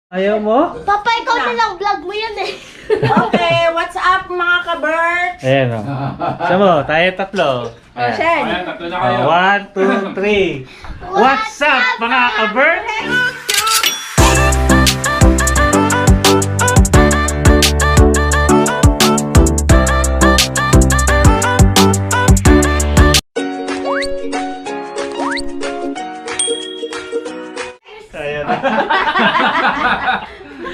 Ayaw mo? Papa, ikaw na lang vlog mo yan eh. Okay, what's up mga ka-Bert? Ayan o. Sa mo, tayo tatlo. Oh, Shen. Ayan, tatlo na kayo. 1, 2, 3. What's up mga ka-Bert? Ayan.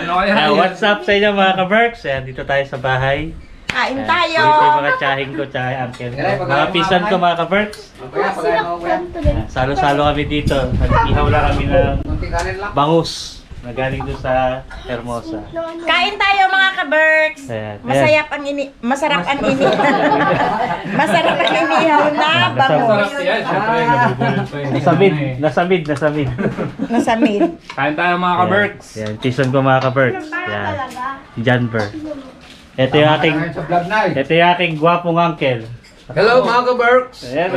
Ano kaya? What's up sa inyo mga ka-Berks? Ayan, dito tayo sa bahay. Kain Ayan, tayo. Dito yung mga tsahing ko, tsaka uncle ko. Mga pisan ko mga ka-Berks. Ayan, salo-salo kami dito. Nag-ihaw lang kami ng bangus na galing doon sa Hermosa. Kain tayo mga ka-Bert. Ayan, Masarap ang masarap ang masarap ang inihaw na bangus. Sarap yan. Siyempre, nabubulol pa yun. Nasamid. Nasamid. Kain tayo mga ka-Berks. Yan, pisan ko mga ka-Berks. Yan, si John Bert. Ito yung aking gwapong uncle. Hello mga ka-Berks! Ayan.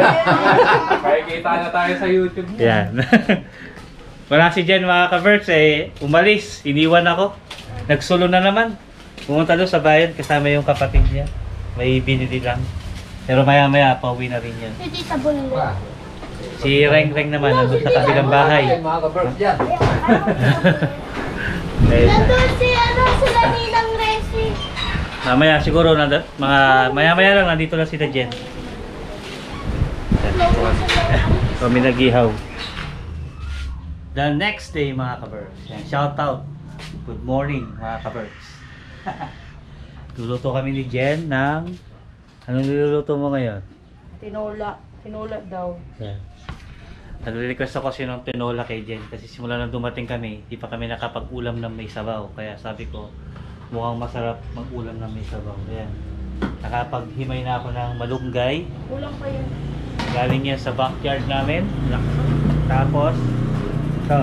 Pakikita na tayo sa YouTube. Yan. Wala si Jen mga ka-Berks umalis, iniwan ako. Nagsulo na naman. Pumunta doon sa bayan kasama yung kapatid niya. May binili lang. Pero maya pauwi na rin yan. Hindi sa bulo. Si Reng naman nandun sa kabilang bahay. Mga ka-Berks dyan. Nandun si sila Ninang Resi. Mamaya siguro maya lang nandito na sila Jen. Kami nag-ihaw. The next day mga ka-Berks. Shout out. Good morning mga ka-Berks. Luluto kami ni Jen ng anong niluluto mo ngayon? Tinola daw. Yan. Nagre-request ako kasi ng tinola kay Jen kasi simula nang dumating kami, di pa kami nakapag-ulam ng may sabaw. Kaya sabi ko, mukhang masarap mag-ulam ng may sabaw. Ayan. Nakapaghimay na ako ng malunggay. Kulang pa yun. Galing yan sa backyard namin. Tapos, ito,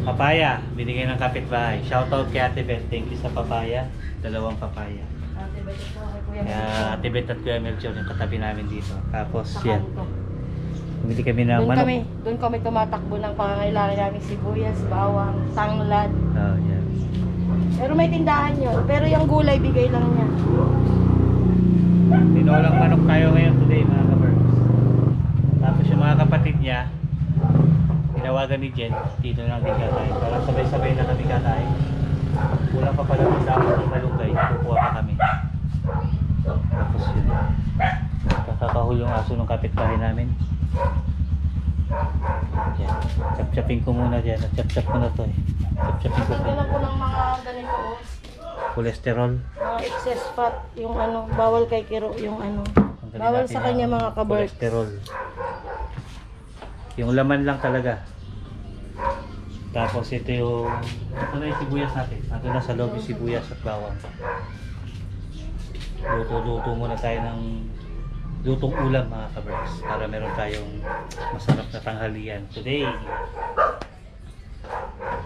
papaya. Binigay ng kapitbahay. Shoutout kay Ate Beth. Thank you sa papaya. 2 papaya. Ate Beth ito kay Kuya Kaya Melchor. Ate Beth at Kuya Melchor yung katabi namin dito. Tapos Sa yan. kanto. Bumili kami ng manok. Doon kami tumatakbo ng pangangailangan namin sibuyas, bawang, tanglad. Oh, yan. Pero may tindahan yun. Pero yung gulay, bigay lang niya. Tinolang manok tayo ngayon today mga ka-Berks. Tapos yung mga kapatid niya, tinawagan ni Jen, dito na lang din katayin. Para sabay-sabay na kami katayin. Kulang pa pala sa amin ng malunggay, kukuha pa kami. Tapos yun. Kakakahul yung aso ng kapitbahay namin. Yan. Chap-chapin ko muna dyan. Chap-chap ko na to eh. Chap-chapin ko Tanggalan to. ko ng mga ganito, oh. Cholesterol. Mga excess fat, yung bawal kay Kiro, yung Tanggalin bawal natin sa kanya ang mga ka-Berks. cholesterol. Yung laman lang talaga. Tapos ito yung na yung sibuyas natin. Ito na sa loob yung sibuyas at bawang. Luto-luto muna tayo ng lutong ulam mga ka-Berks para meron tayong masarap na tanghalian today.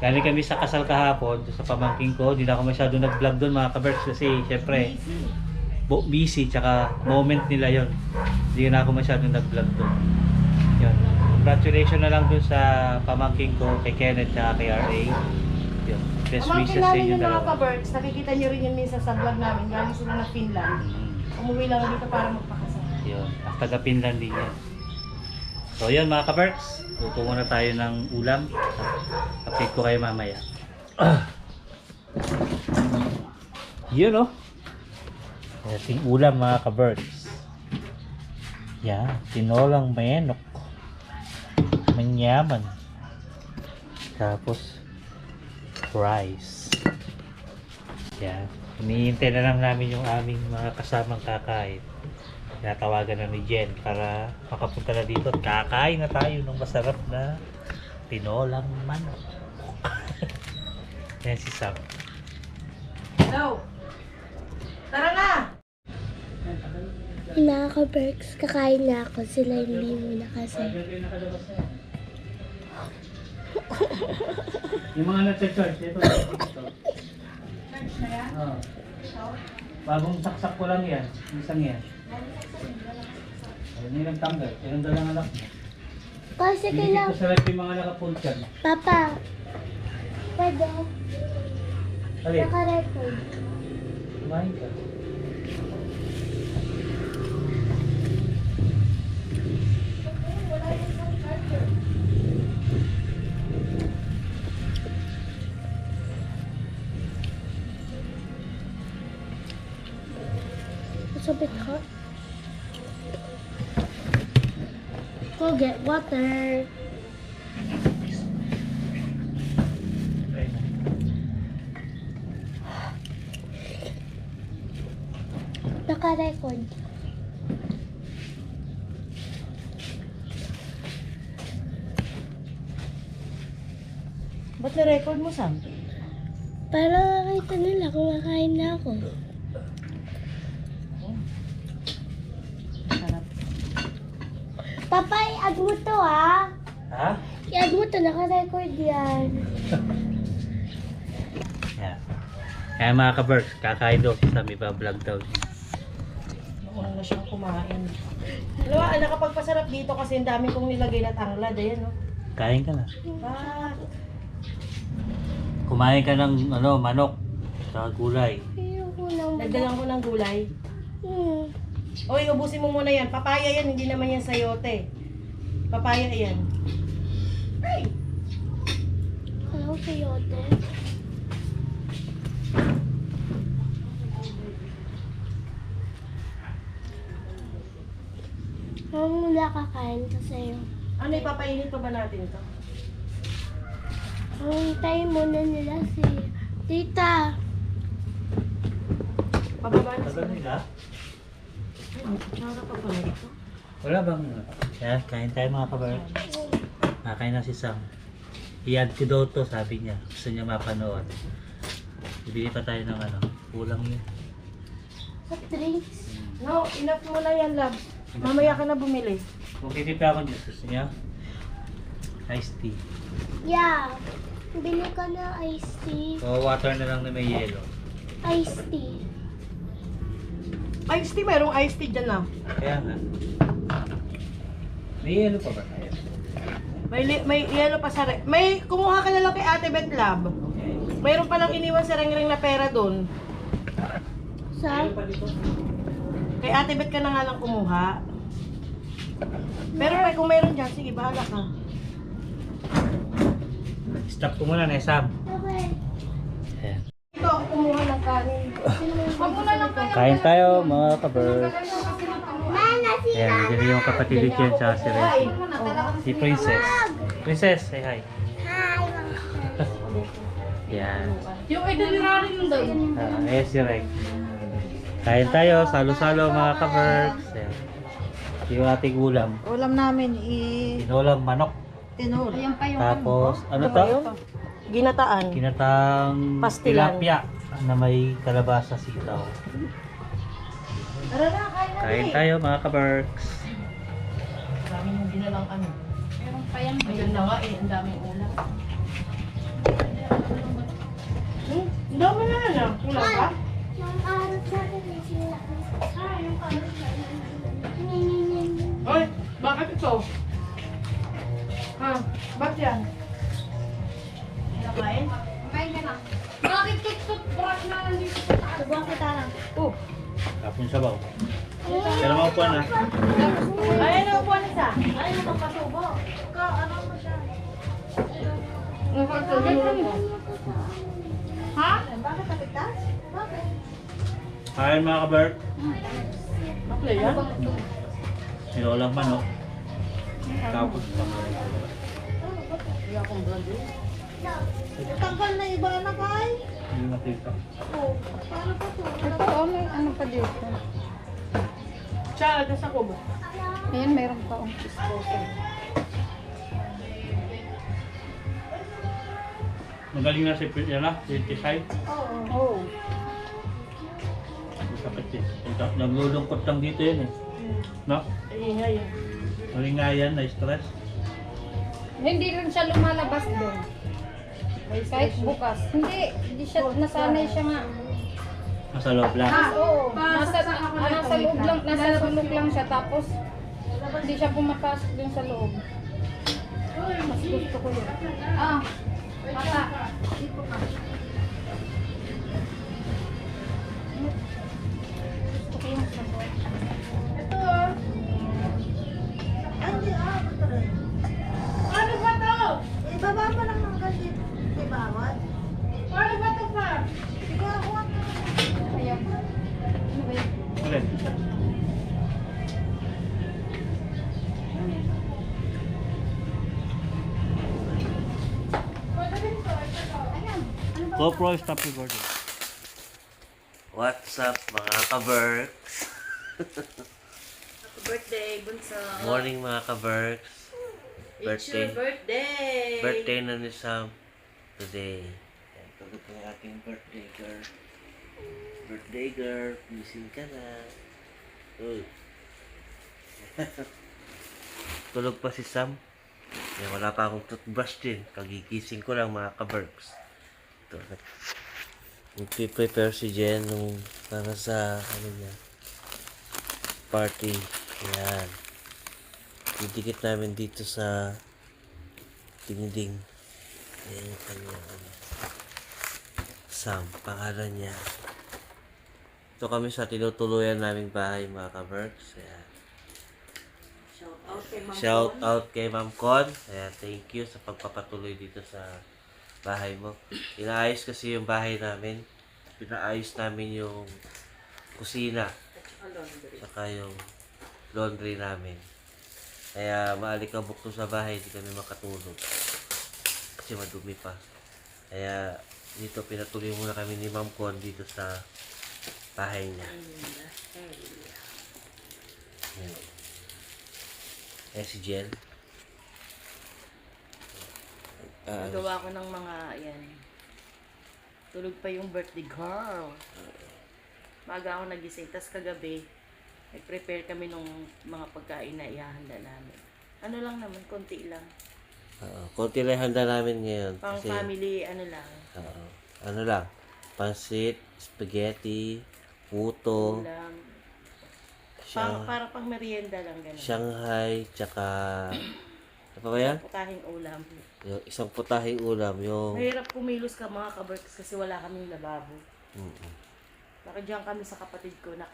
Galing kami sa kasal kahapon sa pamangking ko. Hindi na ako masyado nag-vlog doon mga ka-Berks kasi syempre busy tsaka moment nila yon. Hindi na ako masyado nag-vlog doon. Yun. Congratulations na lang doon sa pamangking ko kay Kenneth at kay RA. Yun. Best Amangkin wishes sa namin inyo yung mga dalawa. ka-Berks, nakikita nyo rin yun minsan sa vlog namin, galing sila na Finland. Umuwi lang dito para magpakasal. Yun. At taga Finland din yan. So yun mga ka-Berks. Luto muna tayo ng ulam. Update ko kayo mamaya. Yun oh. Ating ulam mga ka-Berks. Yan. Tinolang manok. Manyaman. Tapos rice. Yan. Hinihintay na lang namin yung aming mga kasamang kakain. Tinatawagan na ni Jen para makapunta na dito at kakain na tayo ng masarap na tinolang manok. Yan si Sam. Hello! Tara na! Mga ka-Berks, kakain na ako. Sila hindi muna kasi. Yung mga nag-charge, ito. Oh. Bagong saksak ko lang yan. Isang yan. Ayun yung tanggal. Ayun dalang anak mo. Kasi Hindi ko kailangan... sarap yung mga nakapuntan. Papa, pwede. Alin? Naka-record. Kumain ka. It's a bit hot. Go get water. Ayun na. Naka-record. Ba't na-record mo, Sam? Para makita nila kumakain na ako. Sarap. Papa, i-add mo to ha. Ha? I-add mo to, naka-record yan. Yeah. Kaya mga ka-Berks, kakain daw si Sam, iba-vlog daw siya. Nauna na siyang kumain. Alam mo, nakapagpasarap dito kasi ang dami kong nilagay na tanglad. Ayan, no? Kain ka na. Ah, Kumain ka ng manok sa gulay. Ayoko lang. dagdagan ko ng gulay. Hmm. Oy, ubusin mo muna yan. Papaya yan, hindi naman yan sayote. Papaya yan. Ay! Ano sayote? Ang muna kakain ko sa'yo. Ano, ipapainit pa ba natin ito? Hintayin muna nila si Tita. Pababa na Tagal sila. nila? Tsara pa pala ito. Wala bang... Kaya kain tayo mga ka-Berks. Nakain na si Sam. I-add ko daw to, sabi niya. Gusto niya mapanood. Bibili pa tayo ng kulang yun. Hot drinks. No, enough mo na yan, love. Mamaya ka na bumili. Kung titipla ako dyan, gusto niya? Iced tea. Yeah. Bili ka na iced tea. O water na lang na may yelo. Iced tea. Iced tea, merong iced tea dyan, ah. Kaya nga. May yelo pa ba tayo? May yellow pa sa may kumuha ka na lang kay Ate Beth, love. Okay. Mayroon palang iniwan sa ring-ring na pera doon. Sa? Kay Ate Beth ka na nga lang kumuha. Pero kung mayroon dyan, sige, bahala ka. Stop ko muna na Sam. Okay. Ayan. Ito ako kumuha ng kanin. Huwag mo na lang kayo. Kain tayo mga ka-Berks. Mama, sila. Ayan, dyan yung kapatid ni Jen sa si Reggie. Si Princess. Princess, say hi. Hi, Mama. Yan. Yung itinerary nun daw. Ayan si Reg. Kain tayo, salo-salo mga ka-Berks. Ayan. Yung ating ulam. Ulam namin Tinolang manok. tinuro. Tapos, ano to? Ginataan. Kinatang Pastilan. tilapia na may kalabasa sitaw. Tara na, kain na. Kain tayo mga ka-Berks. Dami mong ginalang ano. Meron pa yan. Ayun na nga eh, ang daming ulam. Ang dami na yan. Kulang ka? Yung araw sa akin, sila. Yung kanin. Ninin. Oy, bakit ito? Ha? Ba't yan? Nakain? Kumain ka na. Bakit toothbrush na nandito sa taas? Subuhan kita lang. Oh. Tapon sabaw. Pero maupuan na. Ay, ano po isa? Ay, magpapasubo. Ano mo siya? Ha? Bakit napitas? Bakit? Kain mga ka-Berks. Bakit yan? Tinolang manok. Tapos Tanggal na iba na kay? yung natita. Oh, paano pa to? Ito, may ano pa dito. Tsara, nasa ko ba? Ayan, meron pa ang disposal. Magaling na si Tisay. Oo. Sakit eh. Naglulungkot lang dito yun eh. No? Ayun nga yun. Maling nga yan, na-stress. Hindi rin siya lumalabas doon. May Kahit stress. bukas. Hindi siya, nasanay siya nga. Nasa loob lang. Oo. Nasa loob lang, nasa sulok lang siya. Tapos, hindi siya pumapasok dun sa loob. Mas gusto ko yun. Ah, mata. GoPro stop recording. What's up mga ka-Berks? Happy birthday, Bunso. Morning mga ka-Berks. It's your birthday. Birthday na ni Sam today. Yan, tulog ko yung aking birthday girl. Birthday girl, gising ka na. Uy. Tulog pa si Sam. Yan, wala pa akong toothbrush din. Kagigising ko lang mga ka-Berks. Ito. Nagpiprepare si Jen nung para sa ano niya, party. Yan. Didikit namin dito sa dingding. Yan yung kanyang ano. Sam, pangalan niya. Ito kami sa tinutuluyan naming bahay mga ka-Berks. Yan. Shout out kay Ma'am Con. Ayan, thank you sa pagpapatuloy dito sa bahay mo. Inaayos kasi yung bahay namin. Pinaayos namin yung kusina. Saka yung laundry namin. Kaya maalikabok to sa bahay, hindi kami makatulog. Kasi madumi pa. Kaya dito pinatuloy muna kami ni Ma'am Con dito sa bahay niya. Ayan. Eh si Jen. Nagawa ko ng mga, yan. Tulog pa yung birthday girl. Maga ako nagising. Tapos kagabi, nag-prepare kami ng mga pagkain na ihahanda namin. Ano lang naman, konti lang. Konti lang handa namin ngayon. Pang kasi, family, ano lang. ano lang, pansit, spaghetti, puto, Ulam. Para pang merienda lang, gano'n. Shanghai, tsaka ano pa ba yan? Putahing ulam. Yung isang putahing ulam, yung Mahirap kumilos ka mga ka-Berks kasi wala kaming lababo. Mm-mm. Baka dyan kami sa kapatid ko na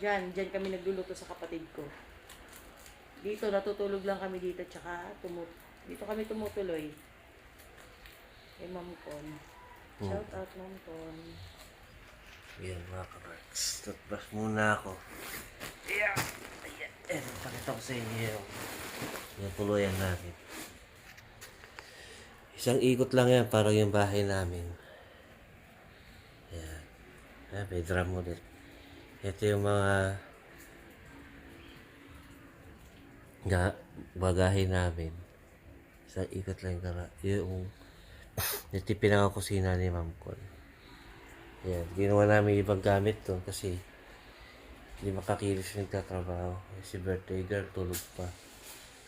dyan kami nagluluto sa kapatid ko. Dito, natutulog lang kami dito, tsaka dito kami tumutuloy. Kay Ma'am Con. Shout out Ma'am Con. Yan mga ka-Berks. Toothbrush muna ako. Yeah. Ayan. Pakita ko sa inyo yung tuluyan namin. Isang ikot lang yan, parang yung bahay namin. Yan. Ayan, may drum ulit. Ito yung mga bagahe namin. Isang ikot lang yung natipin ang kusina ni Ma'am Con. Yan, ginawa namin ibang gamit to kasi hindi makakilos nagtatrabaho. Si birthday girl tulog pa.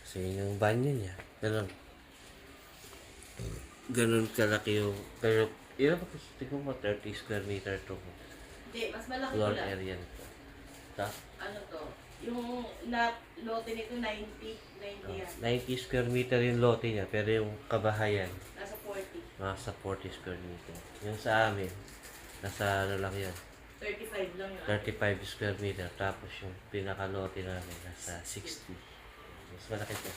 Kasi yung banyo niya, ganun kalaki yung, pero ilan ba kasi tingnan mo 30 square meter to. Hindi, mas malaki Floor ko lang. area nito. Ta? Ano to? Yung lote nito 90 yan. 90 square meter yung lote niya, pero yung kabahayan, Nasa 40. nasa 40 square meter. Yung sa amin, nasa ano lang yan, 35 lang yun. 35 square meter. Tapos yung pinaka-lote namin, nasa 60. Mas malaki po.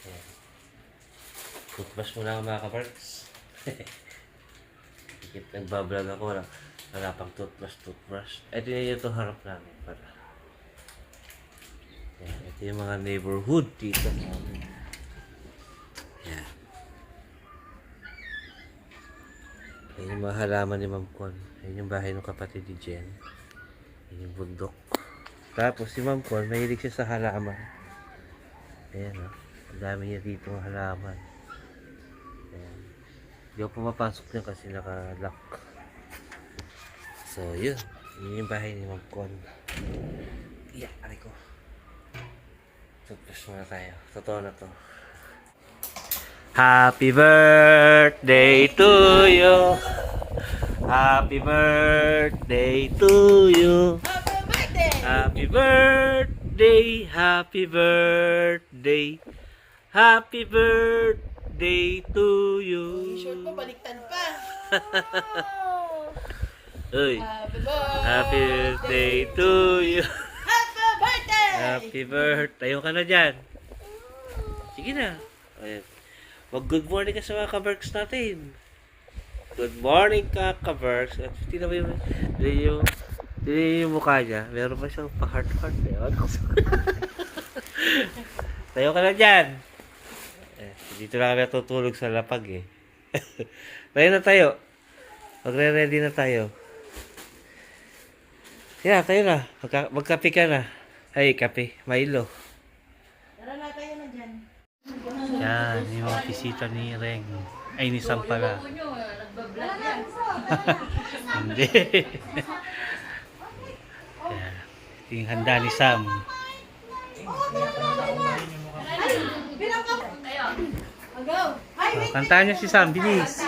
Ayan. Toothbrush muna ako mga ka-Berks. Nagbablog ako. Wala pang toothbrush. Ito yung ito harap namin. Ayan. Ito yung mga neighborhood dito sa amin. Ayan. Ayan yung mga halaman ni Ma'am Con. Ayan yung bahay ng kapatid ni Jen. Ayan yung bundok. Tapos si Ma'am Con, mahilig siya sa halaman. Ayan o. Ang dami niya dito ng halaman. Ayan. Hindi ako pumapasok niya kasi naka-lock. So yun. Yun yung bahay ni Ma'am Con. Yeah, aray ko. Toothbrush muna tayo. Totoo na to. Happy birthday to you. Happy birthday to you. Happy birthday, happy birthday, happy birthday to you. Short mo, baliktad pa. Uy, happy birthday to you. Happy birthday! Happy birthday. Tayo ka na dyan. Sige na. Ayan. Mag-good morning ka sa mga ka-Berks natin. Good morning ka-Berks. At tingnan mo yung mukha niya. Meron pa siyang pa-heart-heart. Tayo ka na dyan. Dito lang kami natutulog sa lapag eh. Ready na tayo. Magre-ready na tayo. Yeah, tayo na. Magkape ka na. Ay, kape. Milo. Tara na, tayo na dyan. Yan, yung mga bisita ni Reng. Ay, ni Sam pala. Hindi. Yan. Yung handa ni Sam. Oh, kantahan niyo si Sam, bilis.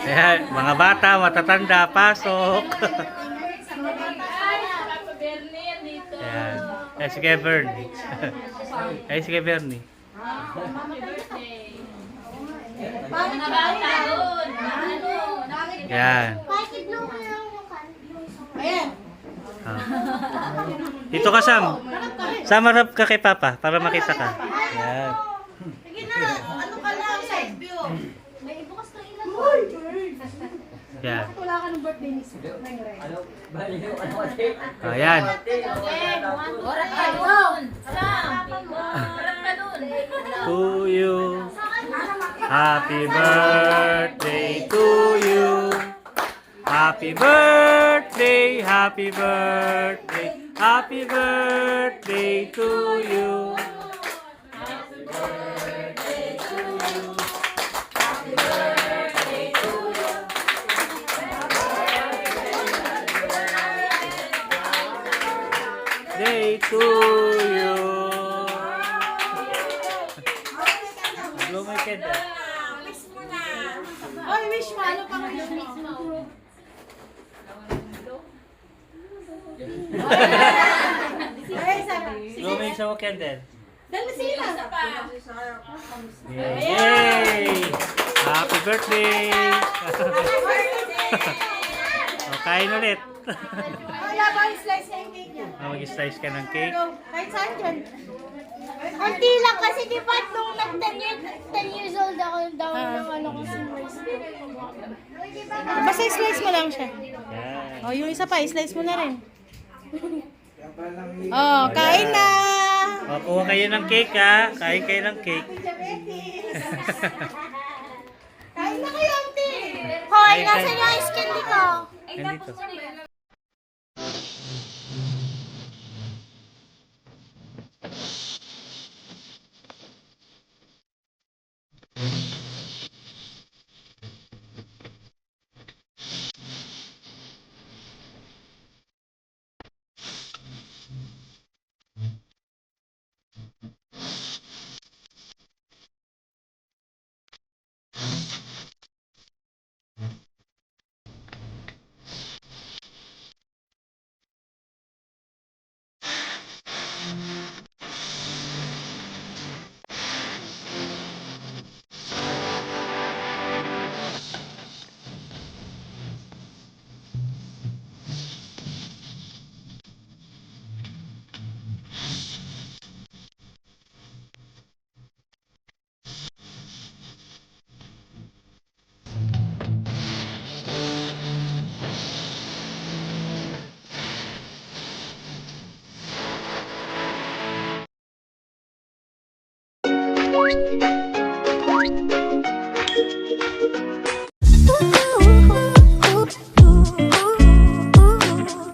Ayan, mga bata, matatanda, pasok. Ayan. Ayan, sige, Bernie. Ayan, sige, Bernie. Yan. Ah. Dito ka, Sam. Sam, harap ka kay Papa para makita ka. Yan. Sige na, ano ka lang, side view. Yan. Wala ka ng birthday ni Sam. Ayan. To you. Happy birthday to you. Happy birthday, happy birthday, happy birthday to you. Day to you. Blow my candle. Oy, wish mo, ano pang wish mo? Blow my show candle. Dala sila. Yay! Happy birthday! O, kain ulit. Wala ba yung slice na yung cake niya? Mag-slice ka ng cake. Go, kahit saan dyan. Unti lang kasi di ba nung nag 10 years old ako daw ng ano ko si Basta slice mo lang siya. Yan. Oh, yung isa pa, slice mo na rin. Oh, kain na! O, kuha kayo ng cake ha. Kain kayo ng cake. Kain na kayo, auntie! Hoy, nasa yung ice candy ko? Nandito.